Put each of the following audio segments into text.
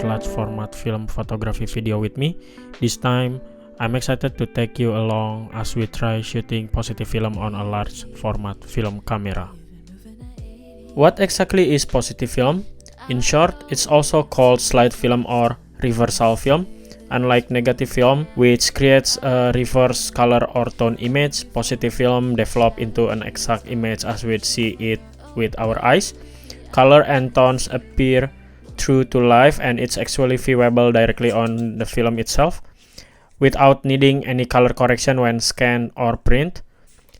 large format film photography video with me. This time, I'm excited to take you along as we try shooting positive film on a large format film camera. What exactly is positive film? In short, it's also called slide film or reversal film. Unlike negative film, which creates a reverse color or tone image, positive film develops into an exact image as we see it with our eyes. Color and tones appear true to life, and it's actually viewable directly on the film itself without needing any color correction when scanned or print.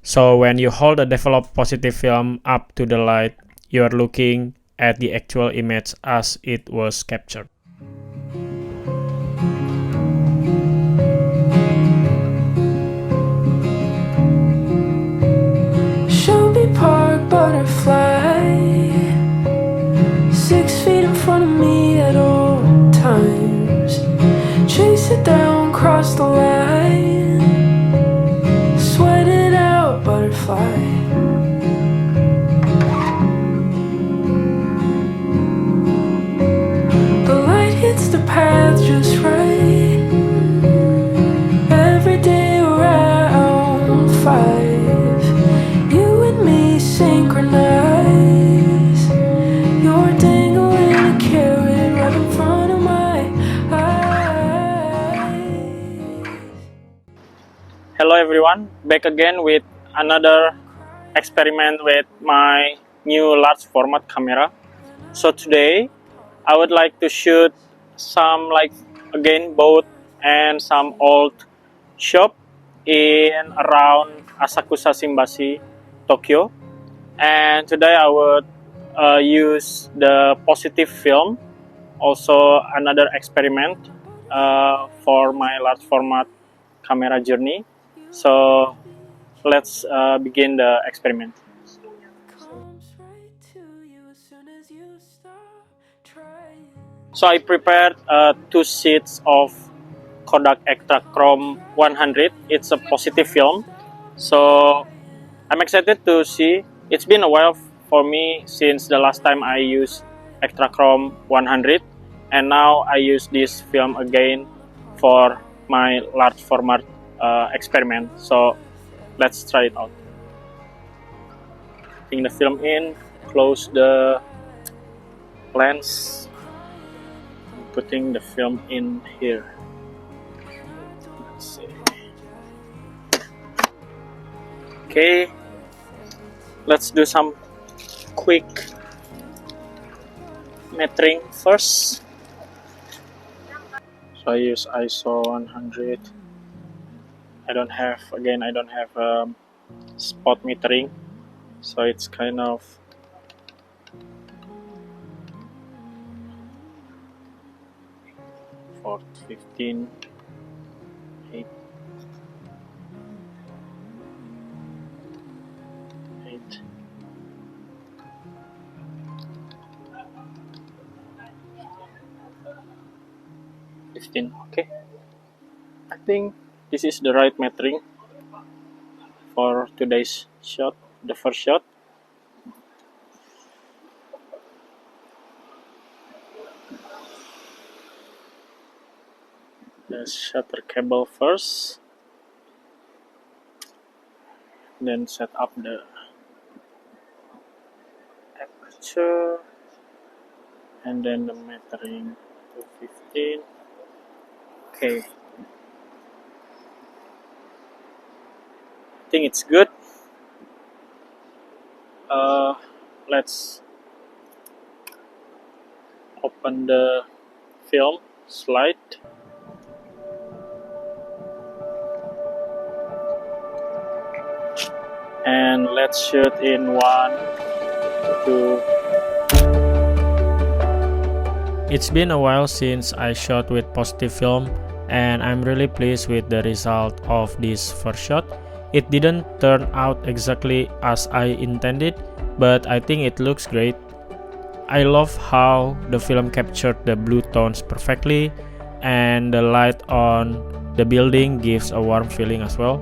So when you hold a developed positive film up to the light, you're looking at the actual image as it was captured. Shelby Park butterfly, 6 feet in front of me at all times. Chase it down, cross the line, sweat it out, butterfly. The light hits the path just right, every day around 5. Synchronize. You're dangling a carrot right in front of my eyes. Hello everyone, back again with another experiment with my new large format camera. So today I would like to shoot some boat and some old shop in around Asakusa, Shimbashi, Tokyo. And today I would use the positive film, also another experiment for my large format camera journey. So let's begin the experiment. So I prepared 2 sheets of Kodak Extra Chrome 100. It's a positive film. So I'm excited to see. It's been a while for me since the last time I used Extra Chrome 100, and now I use this film again for my large format experiment. So let's try it out. Putting the film in, close the lens, putting the film in here. Let's see. Okay. Let's do some quick metering first. So I use ISO 100. I don't have spot metering, so it's kind of for 15, 8. 15. Okay, I think this is the right metering for today's shot, the first shot. The shutter cable first, then set up the aperture, and then the metering to 15. Okay, I think it's good. Let's open the film slide. And let's shoot in 1, 2. It's been a while since I shot with positive film, and I'm really pleased with the result of this first shot. It didn't turn out exactly as I intended, but I think it looks great. I love how the film captured the blue tones perfectly, and the light on the building gives a warm feeling as well.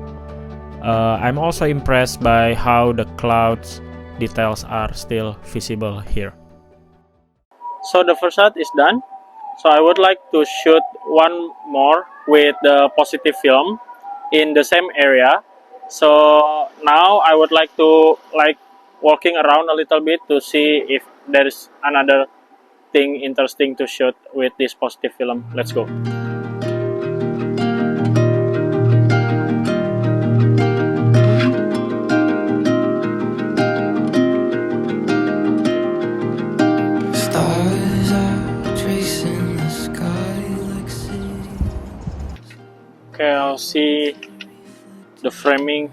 I'm also impressed by how the clouds details are still visible here. So the first shot is done. So I would like to shoot one more with the positive film in the same area. So now I would like to walking around a little bit to see if there is another thing interesting to shoot with this positive film. Let's go. Stars are tracing the sky like cities. Okay, I'll see the framing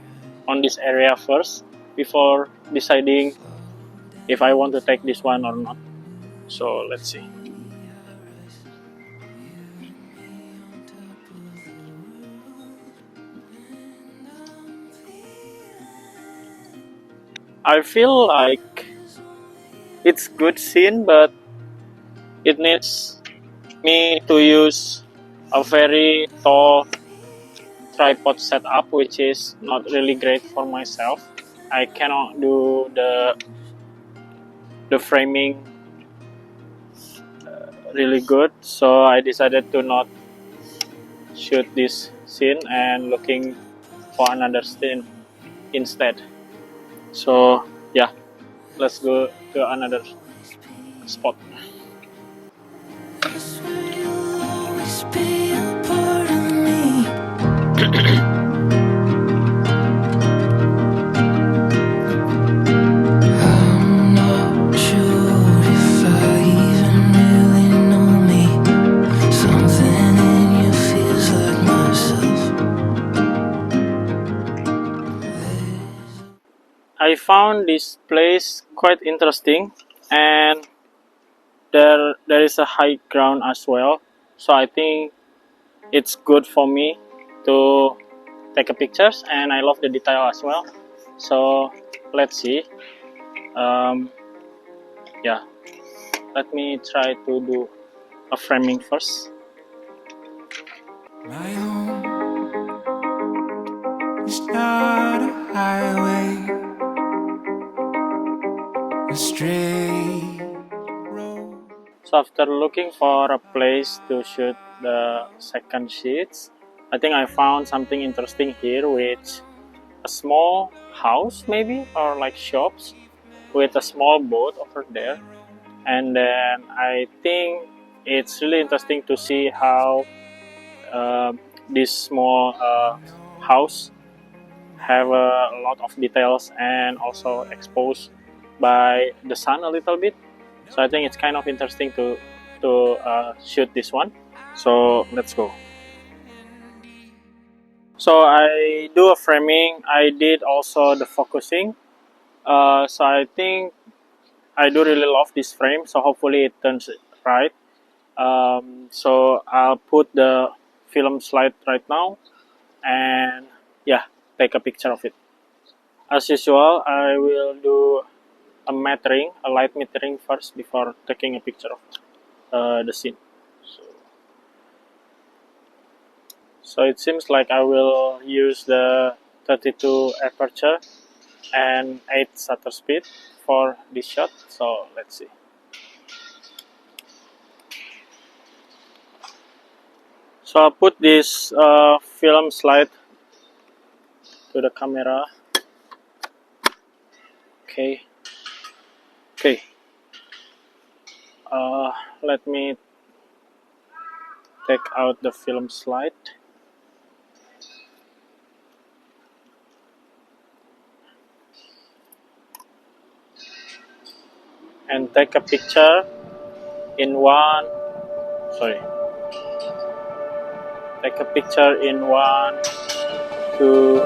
on this area first before deciding if I want to take this one or not. So let's see. I feel like it's good scene, but it needs me to use a very tall tripod setup, which is not really great for myself. I cannot do the framing really good, so I decided to not shoot this scene and looking for another scene instead. So yeah, let's go to another spot. I swear you'll always be a part of me. I'm not sure if I even really know me. Something in you feels like myself. I found this place quite interesting, and there is a high ground as well. So I think it's good for me to take a pictures, and I love the detail as well. So let's see. Yeah, let me try to do a framing first. My home is not a highway, a straight road. So after looking for a place to shoot the second sheets, I think I found something interesting here, which a small house maybe, or like shops with a small boat over there. And then I think it's really interesting to see how this small house have a lot of details and also exposed by the sun a little bit. So I think it's kind of interesting to shoot this one. So let's go. So I do a framing. I did also the focusing. So I think I do really love this frame. So hopefully it turns it right. So I'll put the film slide right now, and yeah, take a picture of it. As usual, I will do a metering, a light metering first before taking a picture of the scene. So it seems like I will use the 32 aperture and 8 shutter speed for this shot. So let's see. So I'll put this film slide to the camera. Okay. Let me take out the film slide. And take a picture in one. Take a picture in 1, 2.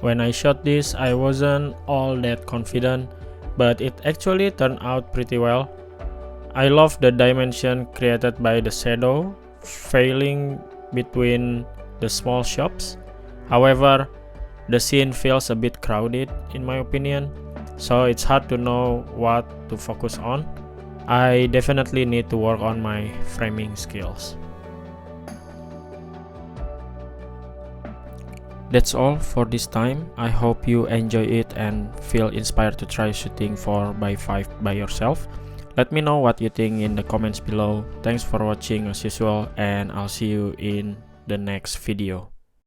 When I shot this, I wasn't all that confident, but it actually turned out pretty well. I love the dimension created by the shadow falling between the small shops. However, the scene feels a bit crowded in my opinion, so it's hard to know what to focus on. I definitely need to work on my framing skills. That's all for this time. I hope you enjoy it and feel inspired to try shooting 4x5 by yourself. Let me know what you think in the comments below. Thanks for watching as usual, and I'll see you in the next video.